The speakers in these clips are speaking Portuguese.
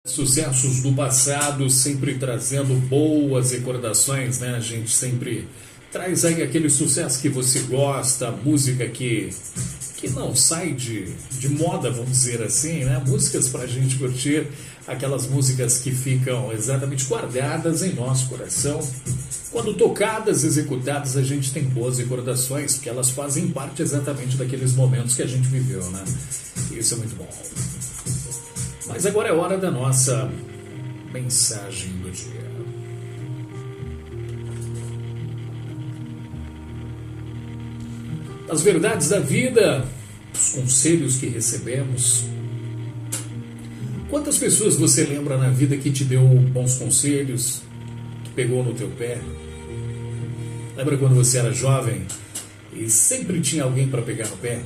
Sucessos do passado, sempre trazendo boas recordações, né? A gente sempre traz aí aquele sucesso que você gosta, música que não sai de moda, vamos dizer assim, né? Músicas pra gente curtir, aquelas músicas que ficam exatamente guardadas em nosso coração. Quando tocadas, executadas, a gente tem boas recordações, porque elas fazem parte exatamente daqueles momentos que a gente viveu, né? Isso é muito bom. Mas agora é hora da nossa mensagem do dia. As verdades da vida, os conselhos que recebemos. Quantas pessoas você lembra na vida que te deu bons conselhos, que pegou no teu pé? Lembra quando você era jovem e sempre tinha alguém para pegar no pé?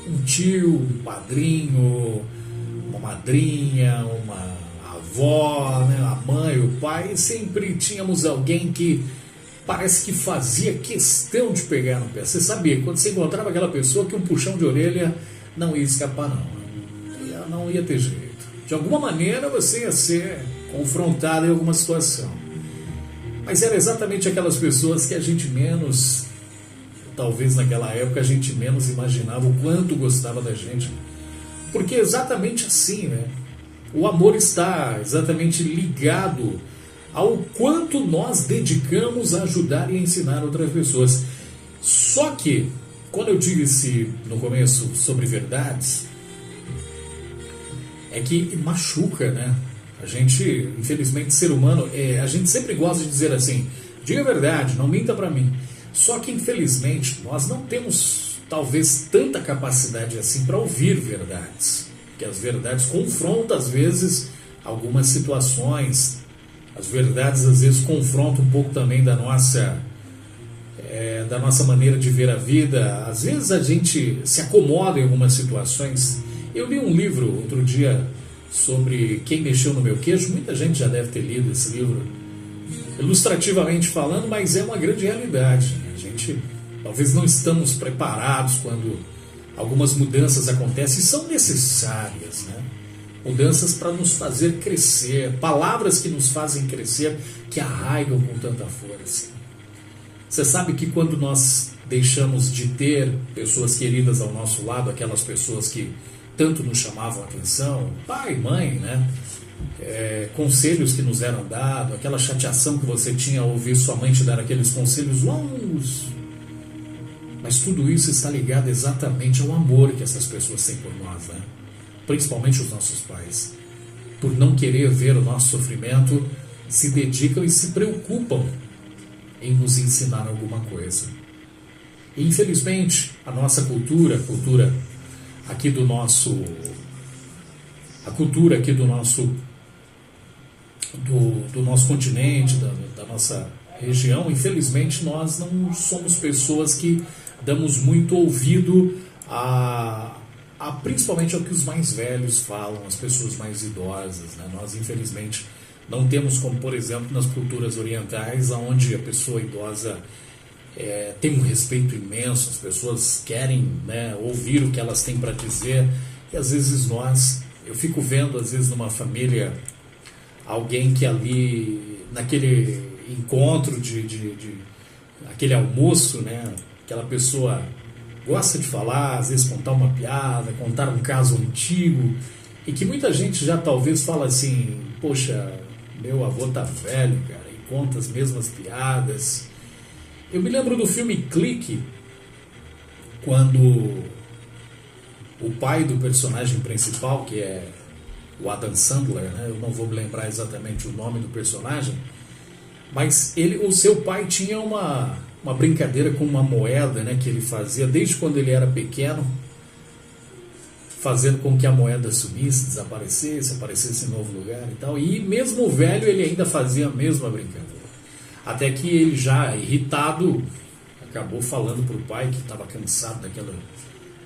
Um tio, um padrinho, uma madrinha, uma avó, né, a mãe, o pai, sempre tínhamos alguém que parece que fazia questão de pegar no pé. Você sabia, quando você encontrava aquela pessoa, que um puxão de orelha não ia escapar não ia ter jeito. De alguma maneira você ia ser confrontado em alguma situação. Mas era exatamente aquelas pessoas que a gente menos, talvez naquela época, a gente menos imaginava o quanto gostava da gente. Porque é exatamente assim, né? O amor está exatamente ligado ao quanto nós dedicamos a ajudar e a ensinar outras pessoas. Só que, quando eu disse no começo sobre verdades, é que machuca, né? A gente, infelizmente, ser humano, a gente sempre gosta de dizer assim, diga a verdade, não minta pra mim. Só que, infelizmente, nós não temos talvez tanta capacidade assim para ouvir verdades, que as verdades confrontam às vezes algumas situações, as verdades às vezes confrontam um pouco também da nossa maneira de ver a vida. Às vezes a gente se acomoda em algumas situações. Eu li um livro outro dia sobre Quem Mexeu no Meu Queijo, muita gente já deve ter lido esse livro, ilustrativamente falando, mas é uma grande realidade. A gente talvez não estamos preparados quando algumas mudanças acontecem e são necessárias, né? Mudanças para nos fazer crescer, palavras que nos fazem crescer, que arraigam com tanta força. Você sabe que quando nós deixamos de ter pessoas queridas ao nosso lado, aquelas pessoas que tanto nos chamavam a atenção, pai, mãe, né? Conselhos que nos eram dados, aquela chateação que você tinha ao ouvir sua mãe te dar aqueles conselhos longos. Mas tudo isso está ligado exatamente ao amor que essas pessoas têm por nós, né? Principalmente os nossos pais. Por não querer ver o nosso sofrimento, se dedicam e se preocupam em nos ensinar alguma coisa. E, infelizmente, a nossa cultura, a cultura aqui do nosso continente, da nossa região, infelizmente nós não somos pessoas que damos muito ouvido principalmente ao que os mais velhos falam, as pessoas mais idosas, né? Nós infelizmente não temos como, por exemplo, nas culturas orientais, onde a pessoa idosa tem um respeito imenso, as pessoas querem, né, ouvir o que elas têm para dizer, e às vezes eu fico vendo às vezes numa família alguém que ali naquele encontro aquele almoço, né, aquela pessoa gosta de falar, às vezes contar uma piada, contar um caso antigo, e que muita gente já talvez fala assim, poxa, meu avô tá velho, cara, e conta as mesmas piadas. Eu me lembro do filme Clique, quando o pai do personagem principal, que é o Adam Sandler, né, eu não vou me lembrar exatamente o nome do personagem, mas o seu pai tinha uma brincadeira com uma moeda, né, que ele fazia desde quando ele era pequeno, fazendo com que a moeda sumisse, desaparecesse, aparecesse em novo lugar e tal. E mesmo o velho, ele ainda fazia a mesma brincadeira. Até que ele, já irritado, acabou falando para o pai que estava cansado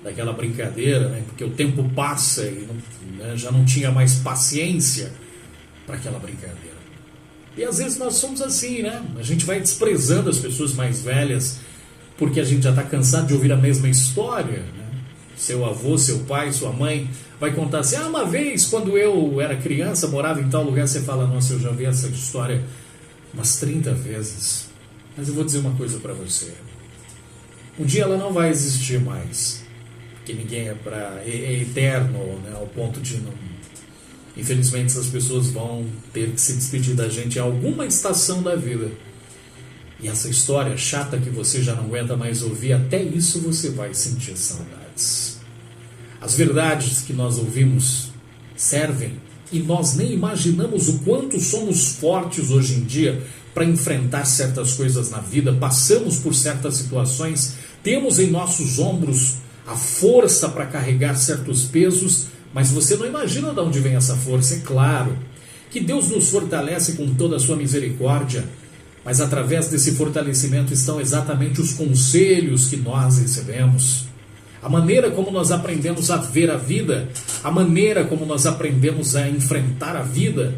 daquela brincadeira, né, porque o tempo passa e já não tinha mais paciência para aquela brincadeira. E às vezes nós somos assim, né? A gente vai desprezando as pessoas mais velhas porque a gente já está cansado de ouvir a mesma história, né? Seu avô, seu pai, sua mãe vai contar assim: uma vez quando eu era criança, morava em tal lugar. Você fala: nossa, eu já vi essa história umas 30 vezes. Mas eu vou dizer uma coisa para você: um dia ela não vai existir mais, porque ninguém é eterno, né, ao ponto de não. Infelizmente essas pessoas vão ter que se despedir da gente em alguma estação da vida. E essa história chata que você já não aguenta mais ouvir, até isso você vai sentir saudades. As verdades que nós ouvimos servem e nós nem imaginamos o quanto somos fortes hoje em dia para enfrentar certas coisas na vida. Passamos por certas situações, temos em nossos ombros a força para carregar certos pesos, mas você não imagina de onde vem essa força. É claro que Deus nos fortalece com toda a sua misericórdia, mas através desse fortalecimento estão exatamente os conselhos que nós recebemos, a maneira como nós aprendemos a ver a vida, a maneira como nós aprendemos a enfrentar a vida,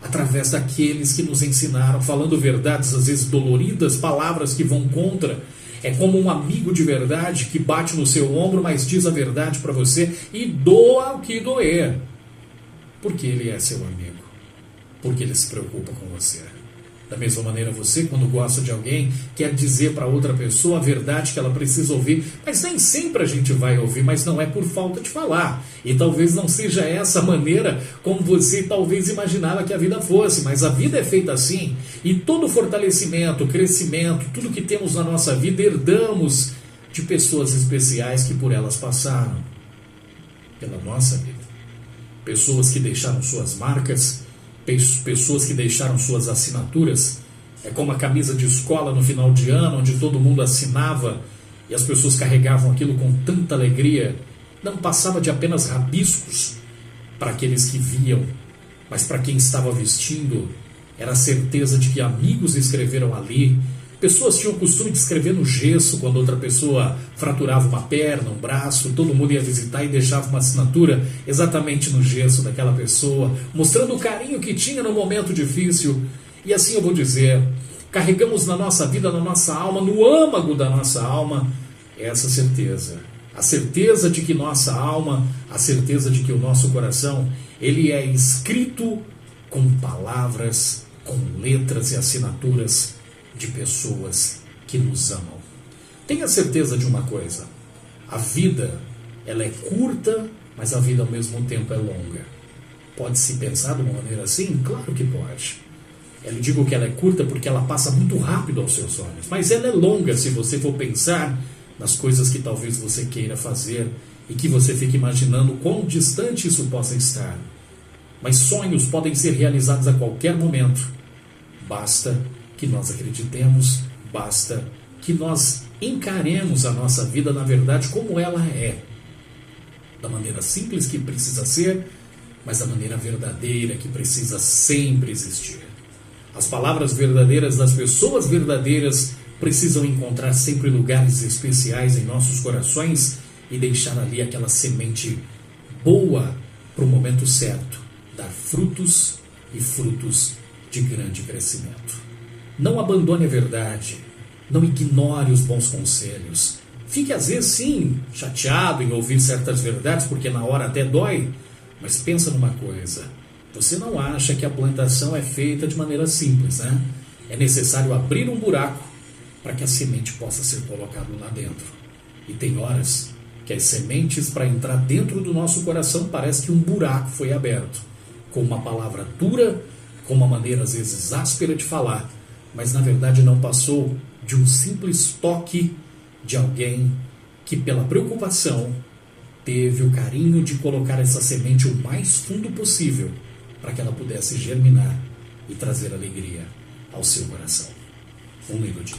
através daqueles que nos ensinaram, falando verdades às vezes doloridas, palavras que vão contra. É como um amigo de verdade que bate no seu ombro, mas diz a verdade para você e doa o que doer, porque ele é seu amigo, porque ele se preocupa com você. Da mesma maneira, você, quando gosta de alguém, quer dizer para outra pessoa a verdade que ela precisa ouvir, mas nem sempre a gente vai ouvir, mas não é por falta de falar. E talvez não seja essa maneira como você talvez imaginava que a vida fosse, mas a vida é feita assim, e todo fortalecimento, crescimento, tudo que temos na nossa vida, herdamos de pessoas especiais que por elas passaram, pela nossa vida. Pessoas que deixaram suas marcas, pessoas que deixaram suas assinaturas. É como a camisa de escola no final de ano, onde todo mundo assinava e as pessoas carregavam aquilo com tanta alegria. Não passava de apenas rabiscos para aqueles que viam, mas para quem estava vestindo era a certeza de que amigos escreveram ali. Pessoas tinham o costume de escrever no gesso quando outra pessoa fraturava uma perna, um braço. Todo mundo ia visitar e deixava uma assinatura exatamente no gesso daquela pessoa, mostrando o carinho que tinha no momento difícil. E assim eu vou dizer, carregamos na nossa vida, na nossa alma, no âmago da nossa alma, essa certeza. A certeza de que nossa alma, a certeza de que o nosso coração, ele é escrito com palavras, com letras e assinaturas de pessoas que nos amam. Tenha certeza de uma coisa: a vida, ela é curta, mas a vida ao mesmo tempo é longa. Pode-se pensar de uma maneira assim? Claro que pode. Eu digo que ela é curta porque ela passa muito rápido aos seus olhos, mas ela é longa se você for pensar nas coisas que talvez você queira fazer e que você fique imaginando quão distante isso possa estar. Mas sonhos podem ser realizados a qualquer momento. Basta que nós acreditemos, basta que nós encaremos a nossa vida, na verdade, como ela é. Da maneira simples que precisa ser, mas da maneira verdadeira que precisa sempre existir. As palavras verdadeiras das pessoas verdadeiras precisam encontrar sempre lugares especiais em nossos corações e deixar ali aquela semente boa para o momento certo, dar frutos e frutos de grande crescimento. Não abandone a verdade, não ignore os bons conselhos. Fique às vezes sim chateado em ouvir certas verdades, porque na hora até dói, mas pensa numa coisa: você não acha que a plantação é feita de maneira simples, né? É necessário abrir um buraco para que a semente possa ser colocada lá dentro. E tem horas que as sementes, para entrar dentro do nosso coração, parece que um buraco foi aberto, com uma palavra dura, com uma maneira às vezes áspera de falar, mas na verdade não passou de um simples toque de alguém que, pela preocupação, teve o carinho de colocar essa semente o mais fundo possível para que ela pudesse germinar e trazer alegria ao seu coração. Um lindo dia.